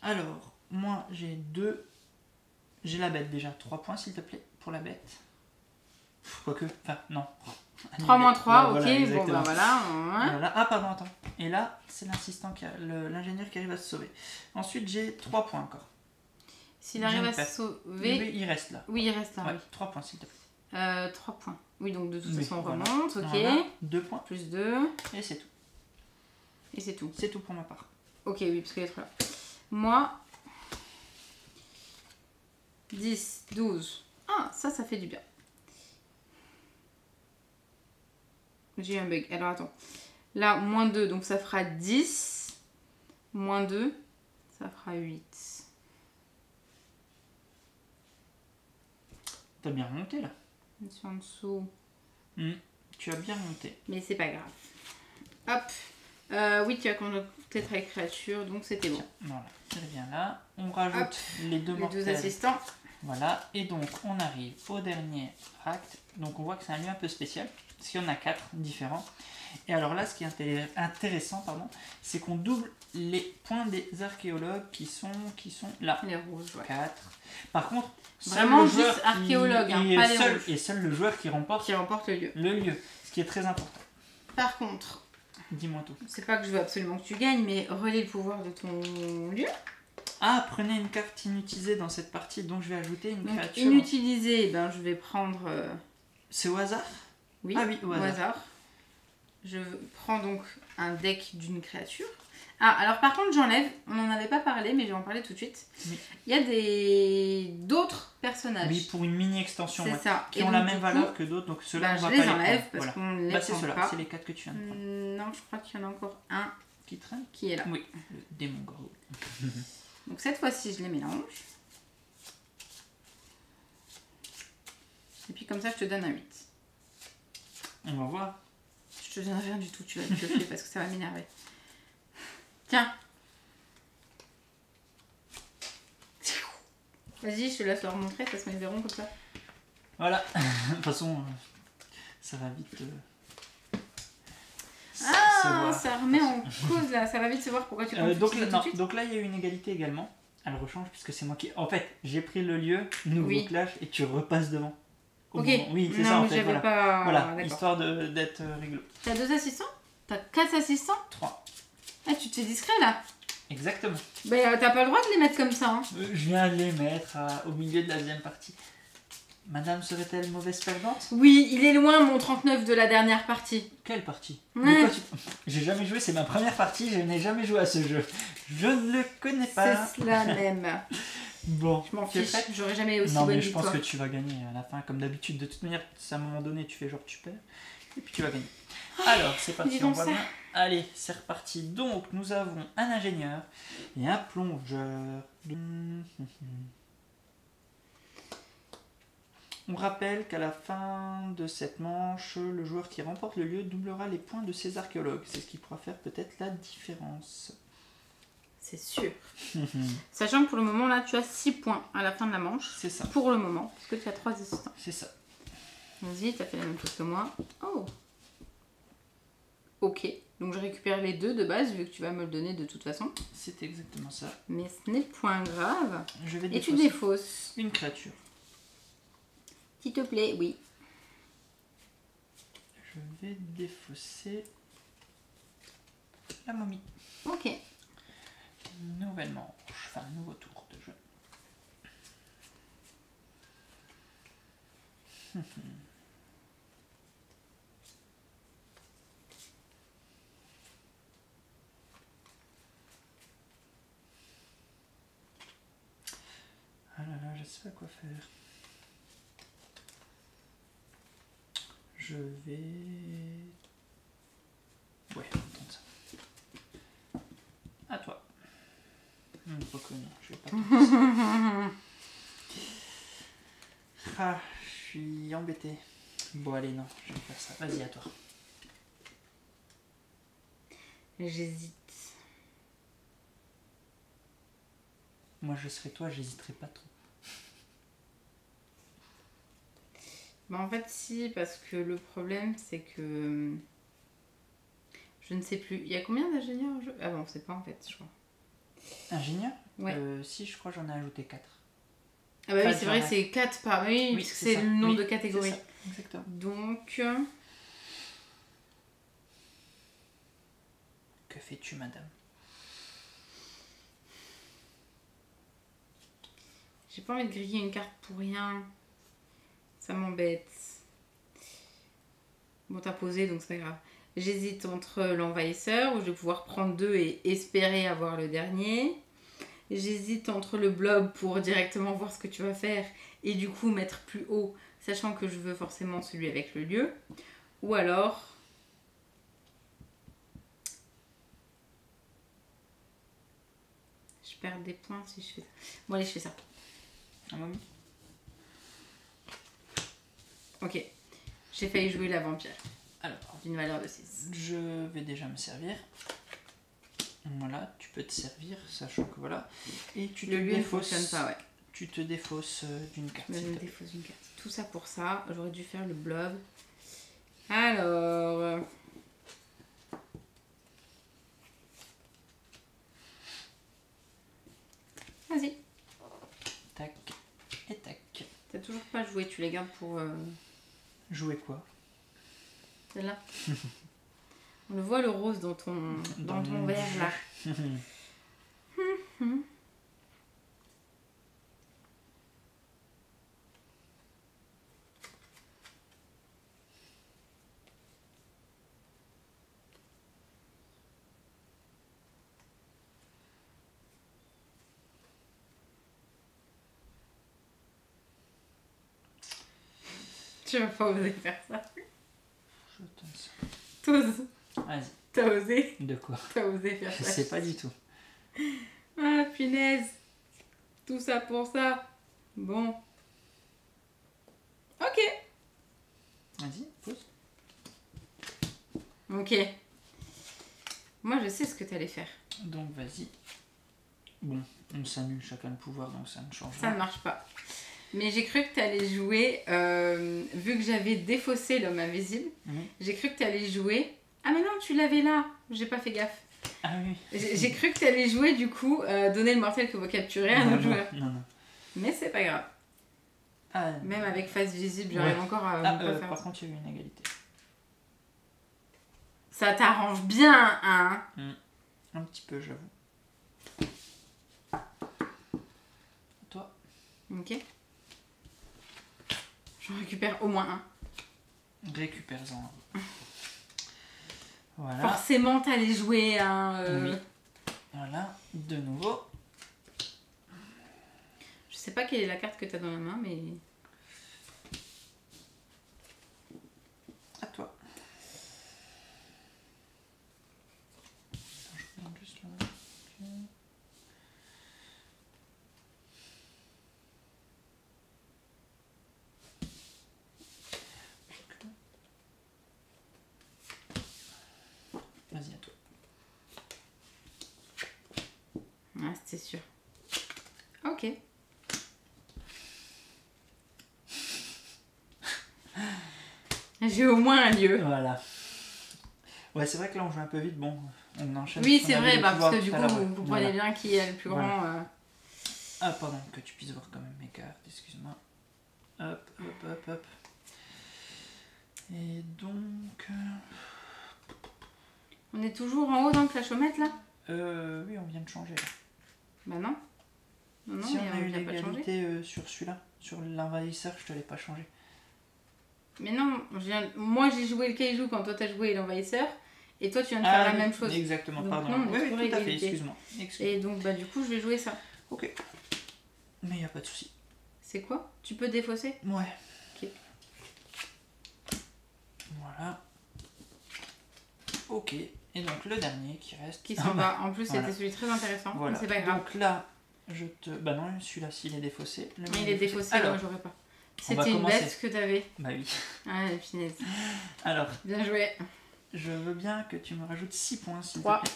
Alors, moi, j'ai 2. J'ai la bête déjà. 3 points, s'il te plaît, pour la bête. Quoique, enfin, non. 3 moins 3, ok, voilà, bon bah voilà. Voilà. Ah, pardon, attends. Et là, c'est l'assistant, l'ingénieur qui arrive à se sauver. Ensuite, j'ai 3 points encore. S'il arrive à se sauver... Oui, il reste là. Oui, il reste là, ouais, oui. 3 points, s'il te plaît. 3 points. Oui, donc de toute façon, on voilà. remonte, ok. Voilà. 2 points. Plus 2. Et c'est tout. Et c'est tout. C'est tout pour ma part. Ok, oui, parce qu'il est trop là. Moi, 10, 12. Ah, ça fait du bien. J'ai eu un bug. Alors, attends. Là, moins 2, donc ça fera 10. Moins 2, ça fera 8. T'as bien remonté, là. Je suis en dessous. Tu as bien remonté. Mais c'est pas grave. Hop. Oui, tu as compté ta créature, donc c'était bon. Voilà, c'est bien là. On rajoute les deux mortels. Les 2 assistants. Voilà, et donc on arrive au dernier acte. Donc on voit que c'est un lieu un peu spécial, parce qu'il y en a 4 différents. Et alors là, ce qui est intéressant, c'est qu'on double les points des archéologues qui sont là. Les rouges, ouais. 4. Par contre, vraiment juste archéologue, pas les rouges. Et seul le joueur qui remporte le lieu. Le lieu, ce qui est très important. Par contre, dis-moi tout. C'est pas que je veux absolument que tu gagnes, mais relais le pouvoir de ton lieu. Ah, prenez une carte inutilisée dans cette partie, donc je vais ajouter une créature. Inutilisée, ben je vais prendre... C'est au hasard? Oui, ah oui, au hasard. Je prends donc un deck d'une créature. Ah, alors par contre, j'enlève, on n'en avait pas parlé, mais je vais en parler tout de suite. Oui. Il y a d'autres personnages. Oui, pour une mini-extension, c'est ça. Qui ont la même valeur que d'autres, donc ceux-là, on va pas les prendre. Je les enlève parce qu'on les prend c'est ceux-là, c'est les 4 que tu viens de prendre. Non, je crois qu'il y en a encore un qui traîne, qui est là. Oui, le démon gros. Donc cette fois-ci, je les mélange. Et puis comme ça, je te donne un 8. On va voir. Je te donne rien du tout, tu vas te le faire parce que ça va m'énerver. Tiens. Vas-y, je te laisse leur montrer, parce qu'ils verront comme ça. Voilà. De toute façon, ça va vite. Ça remet en cause là, ça va vite se voir pourquoi tu comptes tout de suite. Donc là, il y a eu une égalité également. Elle rechange puisque c'est moi qui. En fait, j'ai pris le lieu, nouveau clash, et tu repasses devant. Ok. Oui, c'est ça en fait. Voilà, pas... histoire d'être rigolo. T'as 2 assistants? T'as 4 assistants? 3. Ah, tu te fais discret là? Exactement. Bah, t'as pas le droit de les mettre comme ça. Hein. Je viens de les mettre au milieu de la deuxième partie. Madame serait-elle mauvaise perdante? Oui, il est loin mon 39 de la dernière partie. Quelle partie? Ouais. J'ai jamais joué, c'est ma première partie, je n'ai jamais joué à ce jeu. Je ne le connais pas. C'est cela même. Bon, je m'en fiche, j'aurais jamais aussi bonne bonne mais je pense que tu vas gagner à la fin, comme d'habitude. De toute manière, à un moment donné, tu fais genre tu perds, et puis tu vas gagner. Alors, c'est parti, on va bien. Allez, c'est reparti. Donc, nous avons un ingénieur et un plongeur. On rappelle qu'à la fin de cette manche, le joueur qui remporte le lieu doublera les points de ses archéologues. C'est ce qui pourra faire peut-être la différence. C'est sûr. Sachant que pour le moment, là, tu as 6 points à la fin de la manche. C'est ça. Pour le moment, parce que tu as 3 assistants. C'est ça. Vas-y, tu as fait la même chose que moi. Oh. Ok. Donc je récupère les 2 de base, vu que tu vas me le donner de toute façon. C'est exactement ça. Mais ce n'est point grave. Je vais Et tu défausses. Une créature. S'il te plaît, oui. Je vais défausser la momie. Ok. Nouvelle manche, enfin nouveau tour de jeu. Ah là là, je sais pas quoi faire. Je vais... Ouais, on tente ça. À toi. Pas connu, je vais pas tenter ça. Ah, je suis embêté. Bon allez, non, je vais faire ça. Vas-y, à toi. J'hésite. Moi je serais toi, j'hésiterais pas trop. Bah en fait si, parce que le problème c'est que je ne sais plus. Il y a combien d'ingénieurs en jeu? Ah bon, c'est pas en fait, je crois. Ingénieur? Ouais. Si, je crois que j'en ai ajouté 4. Ah bah oui, c'est vrai, c'est 4 par... Oui, oui c'est le nombre de catégories. Exactement. Donc... Que fais-tu, madame? J'ai pas envie de griller une carte pour rien. Ça m'embête. Bon, t'as posé, donc c'est pas grave. J'hésite entre l'envahisseur, où je vais pouvoir prendre 2 et espérer avoir le dernier. J'hésite entre le blob pour directement voir ce que tu vas faire et du coup mettre plus haut, sachant que je veux forcément celui avec le lieu. Ou alors... je perds des points si je fais ça. Bon allez, je fais ça. Un moment. Ok. J'ai failli jouer la vampire. Alors, d'une valeur de 6. Je vais déjà me servir. Voilà, tu peux te servir, sachant que voilà. Et tu te défausses. Fonctionne pas, ouais. Tu te défausses d'une carte. Je me défausse d'une carte. Tout ça pour ça. J'aurais dû faire le blob. Alors. Vas-y. Tac et tac. T'as toujours pas joué, tu les gardes pour. Jouer quoi? Celle-là. On le voit le rose dans ton verre là. Tu vas pas oser faire ça. Je tente ça. T'oses. Vas-y. T'as osé. De quoi? T'as osé faire Je ça. sais pas du tout. Ah, punaise. Tout ça pour ça. Bon. Ok. Vas-y, pose. Ok. Moi, je sais ce que t'allais faire. Donc, vas-y. Bon, on s'annule chacun le pouvoir, donc ça ne change Ça pas. ne marche pas. Mais j'ai cru que t'allais jouer, vu que j'avais défaussé l'homme invisible, j'ai cru que t'allais jouer... Ah mais non, tu l'avais là. J'ai pas fait gaffe. Ah oui. J'ai cru que t'allais jouer, du coup, donner le mortel que vous capturez à un autre joueur. Non. Mais c'est pas grave. Ah, Même avec face visible, j'arrive encore à ne pas faire par ça. contre, il y a eu une égalité. Ça t'arrange bien, hein? Un petit peu, j'avoue. Toi? Ok. J'en récupère au moins un. Récupère-en un. Voilà. Forcément, t'allais jouer un... Oui. Voilà, de nouveau. Je sais pas quelle est la carte que t'as dans la main, mais... À toi. Je regarde juste là. Okay. Vas-y, à toi. Ah, c'était sûr. Ok. J'ai au moins un lieu. Voilà. Ouais, c'est vrai que là on joue un peu vite. Bon, on enchaîne. Oui, c'est vrai, parce que du coup, vous prenez bien qui est le plus grand. Ah, pardon, que tu puisses voir quand même mes cartes, excuse-moi. Hop, hop, hop, hop. Et donc. On est toujours en haut dans le clashomètre là? Oui, on vient de changer là. Bah non. Non, si mais on a eu l'a pas changé. l'égalité sur celui-là, sur l'envahisseur, je te l'ai pas changé. Mais non, moi j'ai joué le kaiju quand toi t'as joué l'envahisseur. Et toi tu viens de faire la même chose. Exactement, donc, pardon. Non, oui, tout à fait, excuse-moi. Et donc bah du coup je vais jouer ça. Ok. Mais il n'y a pas de souci. C'est quoi? Tu peux défausser? Ouais. Ok. Voilà. Ok. Et donc le dernier qui reste. Qui s'en va. En plus c'était celui très intéressant. Voilà. Mais c'est pas grave. Donc là, je te. Bah non, celui-là, s'il est défaussé. Mais il est défaussé, alors moi j'aurais pas. C'était une bête que t'avais. Bah oui. Ah, la finesse. Alors. Bien joué. Je veux bien que tu me rajoutes 6 points, s'il te 3, plaît.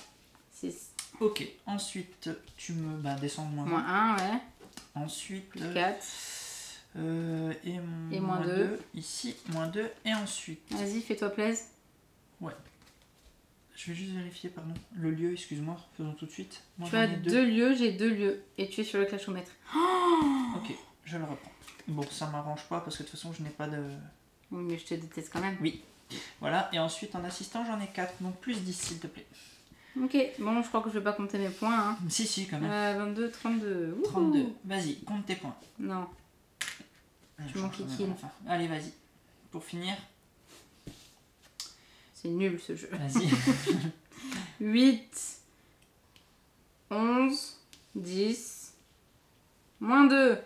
6. Ok. Ensuite, tu me descends de moins 1, ouais. Ensuite. Plus 4. Et moins 2. Ici, moins 2. Et ensuite. Vas-y, fais-toi plaisir. Ouais. Je vais juste vérifier, pardon. Le lieu, excuse-moi. Faisons tout de suite. Moi, tu as 2 lieux, j'ai 2 lieux. Et tu es sur le clashomètre. Oh, ok, je le reprends. Bon, ça m'arrange pas parce que de toute façon, je n'ai pas de. Oui, mais je te déteste quand même. Oui. Voilà, et ensuite en assistant, j'en ai 4, donc plus 10, s'il te plaît. Ok, bon, je crois que je vais pas compter mes points. Hein. Si, quand même. 22, 32. 32. Vas-y, compte tes points. Non. Tu m'en kikines. Enfin. Allez, vas-y. Pour finir. C'est nul ce jeu. Vas-y. 8, 11, 10, moins 2.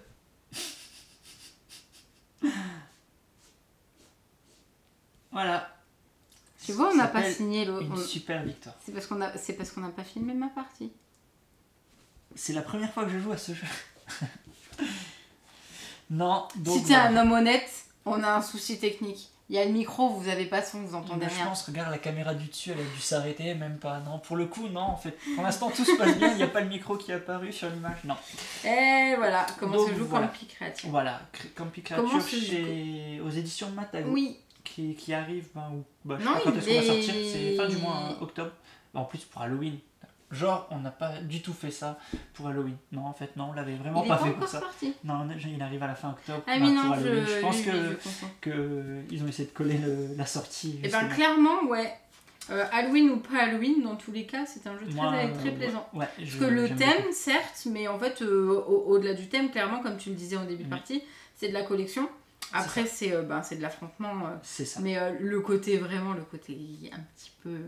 Voilà. Tu vois, on n'a pas signé l'autre. Une super victoire. C'est parce qu'on n'a pas filmé ma partie. C'est la première fois que je joue à ce jeu. Non, donc. Si t'es un homme honnête, on a un souci technique. Il y a le micro, vous avez pas son, vous entendez rien. Je pense, regarde la caméra du dessus, elle a dû s'arrêter, même pas. Non, pour le coup, non, en fait. Pour l'instant, tout se passe bien, il n'y a pas le micro qui est apparu sur l'image, non. Et voilà, comment se joue Campy Créature. Voilà, Campy Créature aux éditions Matago. Oui. Qui arrive, je non, sais pas quand est-ce qu'on va sortir, c'est fin du mois, octobre. En plus, pour Halloween. Genre, on n'a pas du tout fait ça pour Halloween. Non, en fait, non, on l'avait vraiment pas fait pour ça. Sorti. Non, il arrive à la fin octobre. Ah oui, non, pour Halloween. Je pense que ils ont essayé de coller la sortie. Et ben clairement, ouais. Halloween ou pas Halloween, dans tous les cas, c'est un jeu très plaisant. Ouais, parce que le thème, beaucoup. Certes, mais en fait, au-delà du thème, clairement, comme tu le disais au début de partie, c'est de la collection. Après, c'est de l'affrontement. C'est ça. Mais le côté un petit peu.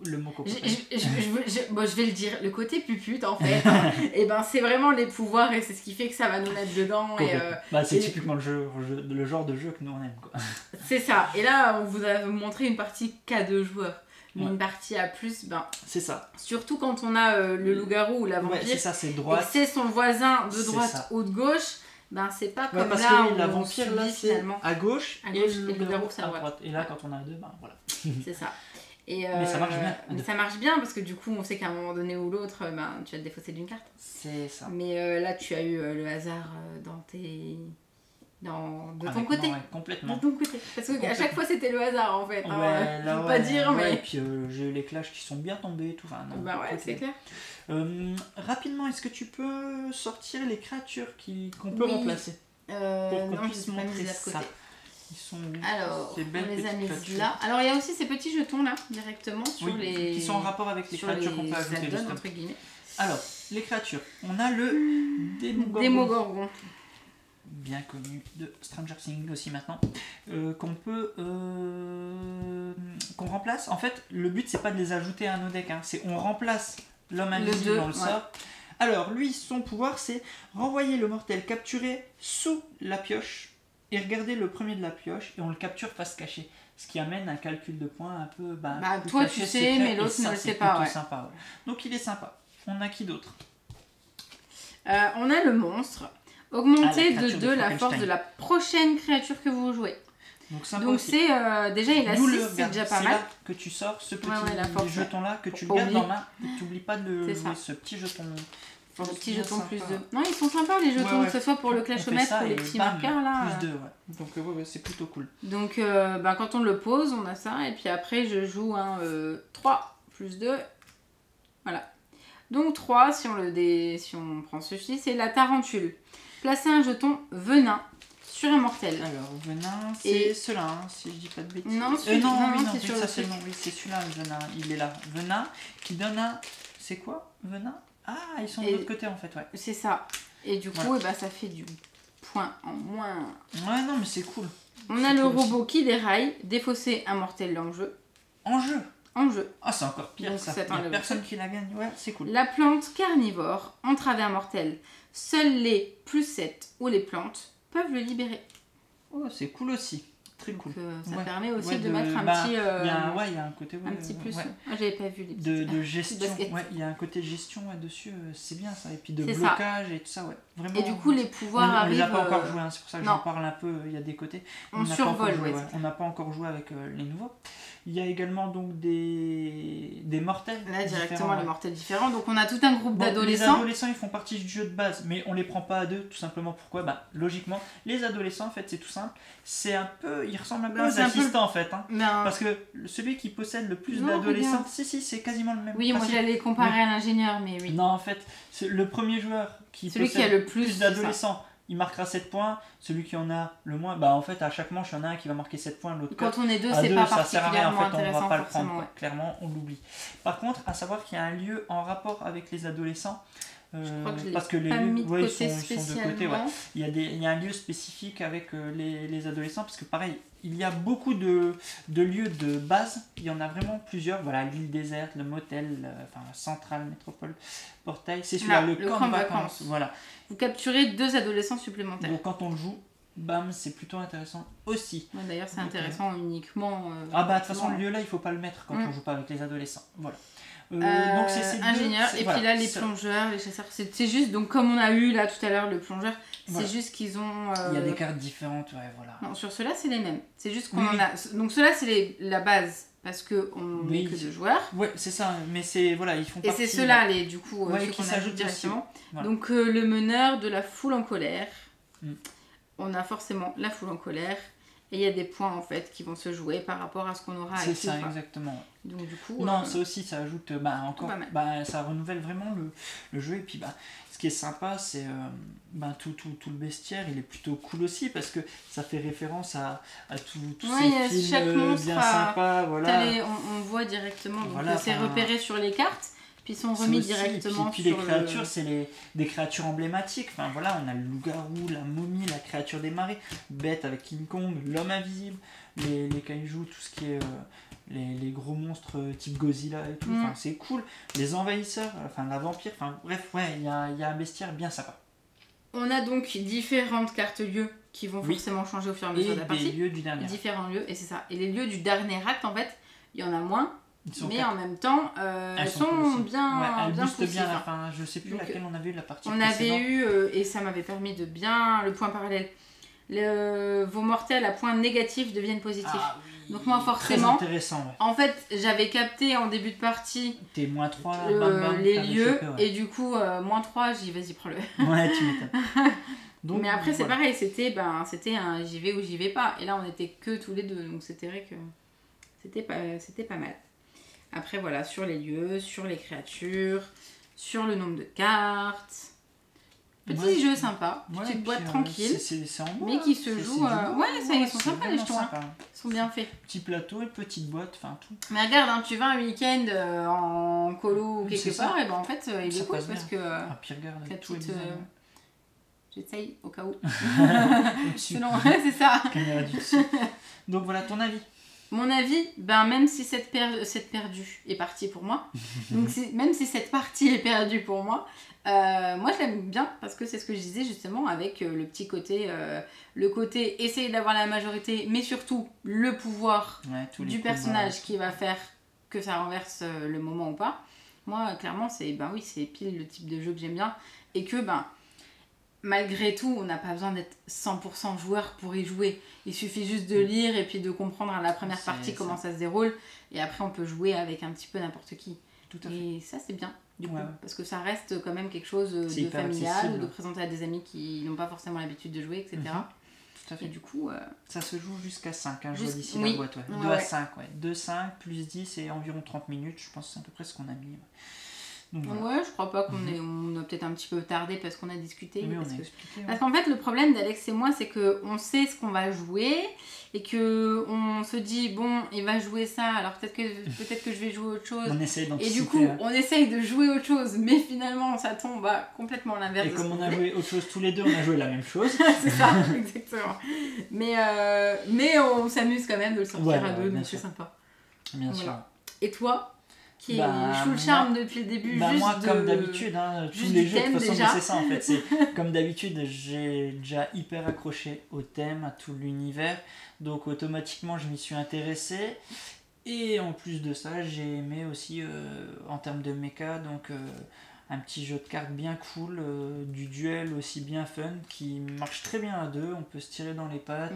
Le mot qu'on je vais le dire, le côté pupute en fait, et ben c'est vraiment les pouvoirs et c'est ce qui fait que ça va nous mettre dedans. C'est typiquement le genre de jeu que nous on aime, quoi. C'est ça, et là on vous a montré une partie qu'à 2 joueurs, mais une partie à plus, c'est ça. Surtout quand on a le loup-garou ou la vampire, c'est ça, c'est droite. Et c'est son voisin de droite ou de gauche. C'est pas comme parce là que où la vampire là c'est finalement à gauche et le loup-garou c'est à droite. Et là quand on a 2, voilà. C'est ça. Mais ça marche bien. Mais ça marche bien parce que du coup on sait qu'à un moment donné ou l'autre tu vas te défausser d'une carte. C'est ça. Mais là tu as eu le hasard de ton côté. Ouais, complètement. De ton côté. Parce qu'à chaque fois c'était le hasard en fait. Ouais, je veux pas dire mais. Et puis j'ai eu les clashs qui sont bien tombés et tout. Enfin, non, ouais, c'est clair. Rapidement, est-ce que tu peux sortir les créatures qu'on peut remplacer pour qu'on puisse montrer ça. Ils sont alors, on les a mis là. Alors, il y a aussi ces petits jetons là, directement sur les. Qui sont en rapport avec les créatures qu'on peut ajouter. Entre guillemets. Alors, les créatures. On a le Démogorgon. Bien connu de Stranger Things aussi maintenant. Qu'on remplace. En fait, le but c'est pas de les ajouter à nos decks. C'est on remplace l'homme invisible dans le sort. Alors, lui, son pouvoir c'est renvoyer le mortel capturé sous la pioche. Et regarder le premier de la pioche et on le capture face cachée. Ce qui amène un calcul de points un peu. Toi tu sais, mais l'autre ne le sait pas. C'est sympa. Ouais. Donc il est sympa. On a qui d'autre on a le monstre. Augmenter de 2 la force de la prochaine créature que vous jouez. Donc c'est déjà il a 6, c'est déjà pas mal. Là que tu sors ce petit jeton là, que tu le gardes en main, et tu n'oublies pas de le jouer, ce petit jeton. Le petit jeton plus 2. Non, ils sont sympas les jetons, que ce soit pour le clashomètre ou les petits marqueurs là. Plus 2, Donc c'est plutôt cool. Donc quand on le pose, on a ça, et puis après je joue un 3 plus 2. Voilà. Donc 3, si on prend ceci, c'est la tarentule. Placer un jeton venin sur un mortel. Alors, venin, c'est cela, si je dis pas de bêtises. Non, c'est sur ça, c'est oui, c'est celui-là, le venin, il est là. Venin, qui donne un... C'est quoi, venin? Ah, ils sont de l'autre côté, en fait, ouais. C'est ça. Et du coup, ça fait du point en moins. Ouais, non, mais c'est cool. On a le robot qui déraille, défausser un mortel en jeu. En jeu? En jeu. Ah, c'est encore pire. Donc, ça. Il n'y a personne qui la gagne. Ouais, c'est cool. La plante carnivore, entraver un mortel. Seuls les plus 7 ou les plantes peuvent le libérer. Oh, c'est cool aussi. Très cool. Ça permet aussi de mettre un petit... il y a un côté... un petit plus. Ah, j'avais pas vu les petits... De gestion. Il y a un côté gestion dessus, c'est bien ça. Et puis de blocage et tout ça, ouais. Vraiment, et du coup, les pouvoirs arrivent... On les a pas encore joués, c'est pour ça que j'en parle un peu. Il y a des côtés. On survole, on n'a pas encore joué avec les nouveaux. Il y a également donc des mortels. Là, directement les mortels différents. Donc, on a tout un groupe d'adolescents. Les adolescents, ils font partie du jeu de base, mais on les prend pas à deux, tout simplement. Pourquoi ? Logiquement, les adolescents, en fait, c'est tout simple. C'est un peu... Ils ressemblent un peu aux assistants, en fait. Parce que celui qui possède le plus d'adolescents... Si, c'est quasiment le même. Oui, moi, j'allais comparer à l'ingénieur, mais oui. Non, en fait, c'est le premier joueur qui possède qui a le plus d'adolescents. Il marquera 7 points, celui qui en a le moins, en fait à chaque manche il y en a un qui va marquer 7 points, l'autre quand on est deux, c'est pas particulièrement en fait, intéressant, on va pas le prendre, clairement on l'oublie. Par contre, à savoir qu'il y a un lieu en rapport avec les adolescents, parce que les lieux ils sont de côté, il y a un lieu spécifique avec les adolescents, parce que pareil, il y a beaucoup de lieux de base, il y en a vraiment plusieurs, voilà, l'île déserte, le motel, Centrale, Métropole, Portail, c'est celui-là, le camp de vacances, voilà. Vous capturez 2 adolescents supplémentaires. Donc quand on le joue, c'est plutôt intéressant aussi. D'ailleurs, c'est intéressant uniquement... de toute façon, le lieu là, il faut pas le mettre quand on joue pas avec les adolescents. Voilà. Donc c'est ingénieur, et puis là les plongeurs, les chasseurs, c'est juste, donc comme on a eu là tout à l'heure le plongeur, c'est juste qu'ils ont... Il y a des cartes différentes, voilà. Non, sur ceux-là c'est les mêmes, c'est juste qu'on en a... Donc ceux-là c'est la base, parce qu'on n'est que 2 joueurs. Ouais, c'est ça, mais c'est... Voilà, ils font partie... Et c'est ceux-là, du coup, ceux qu'on ajoute directement. Voilà. Donc le meneur de la foule en colère, on a forcément la foule en colère, et il y a des points en fait qui vont se jouer par rapport à ce qu'on aura. C'est ça, exactement. Donc du coup... Non, ça aussi, ça ajoute encore... ça renouvelle vraiment le jeu, et puis ce qui est sympa, c'est tout le bestiaire, il est plutôt cool aussi, parce que ça fait référence à tous ces films bien sympas. Voilà. On voit directement, donc c'est repéré sur les cartes, puis ils sont remis directement puis les créatures, c'est des créatures emblématiques. Enfin voilà, on a le loup-garou, la momie, la créature des marais, bête avec King Kong, l'homme invisible, les kaijus, tout ce qui est... les gros monstres type Godzilla et tout, c'est cool. Les envahisseurs, la vampire, bref, il y a un bestiaire bien sympa. On a donc différentes cartes lieux qui vont forcément changer au fur et à mesure de la partie. Et des lieux du dernier acte. Différents lieux, et c'est ça. Et les lieux du dernier acte, en fait, il y en a moins, mais en même temps, elles sont bien elles boostent poussées. bien, je sais plus donc, laquelle on avait eu la partie on avait eu, et ça m'avait permis de bien, le point parallèle, vos mortels à points négatifs deviennent positifs. Ah, oui. Donc moi forcément, très intéressant, en fait j'avais capté en début de partie t'es -3 les lieux chopé, et du coup -3 j'ai dit vas-y prends-le. Ouais tu m'étonnes. Donc, mais après c'est pareil, c'était un j'y vais ou j'y vais pas, et là on était que tous les deux, donc c'était vrai que c'était pas mal. Après voilà, sur les lieux, sur les créatures, sur le nombre de cartes. Petit jeu sympa, petite boîte tranquille, c'est en bois, mais qui se joue. Ils sont sympas les jetons. Ils sont bien faits. Petit plateau et petite boîte, tout. Mais regarde, tu vas un week-end en colo ou quelque part, et en fait il est cool parce que. Puis regarde, la petite. J'essaye au cas où. Sinon, c'est ça. Donc voilà ton avis. Mon avis, même si cette perdue est partie pour moi, donc même si cette partie est perdue pour moi, moi je l'aime bien parce que c'est ce que je disais justement avec le petit côté, le côté essayer d'avoir la majorité, mais surtout le pouvoir du personnage qui va faire que ça renverse le moment ou pas. Moi clairement c'est pile le type de jeu que j'aime bien, et que malgré tout, on n'a pas besoin d'être 100% joueur pour y jouer. Il suffit juste de lire et puis de comprendre à la première partie comment ça se déroule. Et après, on peut jouer avec un petit peu n'importe qui. Tout à fait. Et ça, c'est bien, du coup. Parce que ça reste quand même quelque chose de familial, de présenter à des amis qui n'ont pas forcément l'habitude de jouer, etc. Tout à fait. Et du coup... Ça se joue jusqu'à 5, je vois d'ici la boîte. 2 à 5, 2, 5, plus 10, c'est environ 30 minutes. Je pense que c'est à peu près ce qu'on a mis. Donc, voilà. Ouais, je crois pas qu'on on a peut-être un petit peu tardé parce qu'on a discuté. Oui, parce qu'en fait, le problème d'Alex et moi, c'est qu'on sait ce qu'on va jouer et qu'on se dit, bon, il va jouer ça, alors peut-être que je vais jouer autre chose. On essaye d'anticiper. Et du coup, on essaye de jouer autre chose, mais finalement, ça tombe complètement à l'inverse. Et comme on a joué autre chose tous les deux, on a joué la même chose. C'est ça, exactement. Mais on s'amuse quand même de le sortir à deux, donc c'est sympa. Bien sûr. Et toi qui joue le charme depuis le début, juste moi, comme d'habitude, tous les jeux, de toute façon, c'est ça en fait. Comme d'habitude, j'ai déjà hyper accroché au thème, à tout l'univers, donc automatiquement, je m'y suis intéressé. Et en plus de ça, j'ai aimé aussi, en termes de méca, donc un petit jeu de cartes bien cool, du duel aussi bien fun, qui marche très bien à deux, on peut se tirer dans les pattes.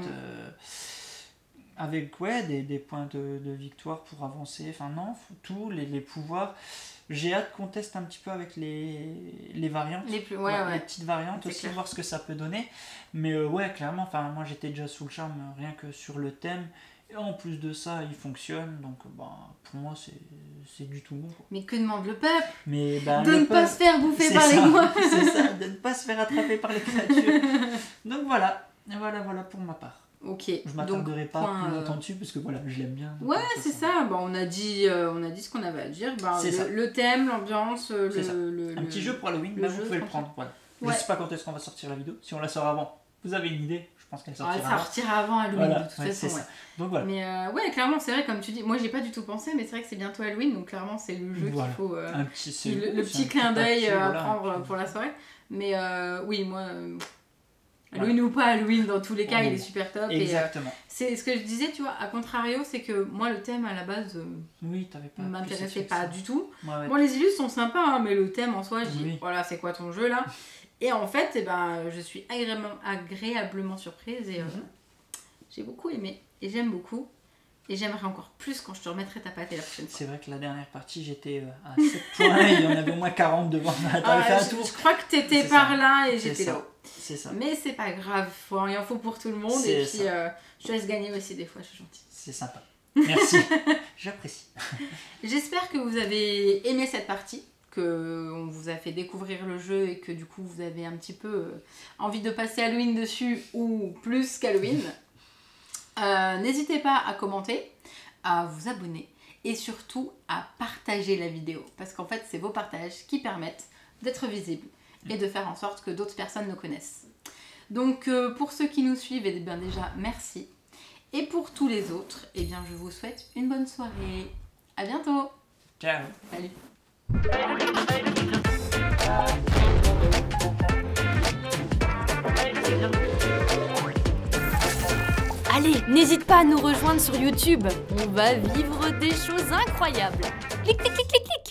Avec des points de victoire pour avancer, enfin non, tous les pouvoirs. J'ai hâte qu'on teste un petit peu avec les variantes, les petites variantes aussi, voir ce que ça peut donner. Mais clairement, moi j'étais déjà sous le charme rien que sur le thème. Et en plus de ça, il fonctionne, donc pour moi c'est du tout bon. Quoi. Mais que demande le peuple de ne pas se faire bouffer par les mois. C'est ça, de ne pas se faire attraper par les créatures. Donc voilà pour ma part. Ok. Je m'attarderai pas plus longtemps dessus parce que je l'aime bien. Ouais, c'est ça. On a dit ce qu'on avait à dire. Le thème, l'ambiance, un petit jeu pour Halloween, vous pouvez le prendre. Voilà. Je sais pas quand est-ce qu'on va sortir la vidéo. Si on la sort avant, vous avez une idée. Je pense qu'elle sortira avant. Elle sortira avant Halloween de toute façon. Ça. Donc voilà. Mais clairement, c'est vrai, comme tu dis, moi j'ai pas du tout pensé, mais c'est vrai que c'est bientôt Halloween, donc clairement c'est le jeu qu'il faut. Le petit clin d'œil à prendre pour la soirée. Mais oui, moi. Halloween ou pas Halloween, dans tous les cas, il est super top. Exactement. Et, c'est ce que je disais, tu vois, à contrario, c'est que moi, le thème à la base ne m'intéressait pas du tout. Bon, les illustres sont sympas, mais le thème en soi, je dis, voilà, c'est quoi ton jeu là? Et en fait, je suis agréablement surprise et j'ai beaucoup aimé et j'aime beaucoup. Et j'aimerais encore plus quand je te remettrai ta pâtée la prochaine fois. C'est vrai que la dernière partie, j'étais à 7 points et il y en avait au moins 40 devant. T'avais fait un tour. Je crois que t'étais par là et j'étais là-haut. C'est ça. Mais c'est pas grave, il en faut pour tout le monde. Et puis je te laisse gagner aussi des fois, je suis gentille. C'est sympa. Merci. J'apprécie. J'espère que vous avez aimé cette partie, qu'on vous a fait découvrir le jeu et que du coup vous avez un petit peu envie de passer Halloween dessus ou plus qu'Halloween. N'hésitez pas à commenter, à vous abonner et surtout à partager la vidéo parce qu'en fait c'est vos partages qui permettent d'être visibles et de faire en sorte que d'autres personnes nous connaissent. Donc pour ceux qui nous suivent, déjà merci. Et pour tous les autres, je vous souhaite une bonne soirée. À bientôt. Ciao. Salut. Allez, n'hésite pas à nous rejoindre sur YouTube. On va vivre des choses incroyables. Clic, clic, clic, clic, clic.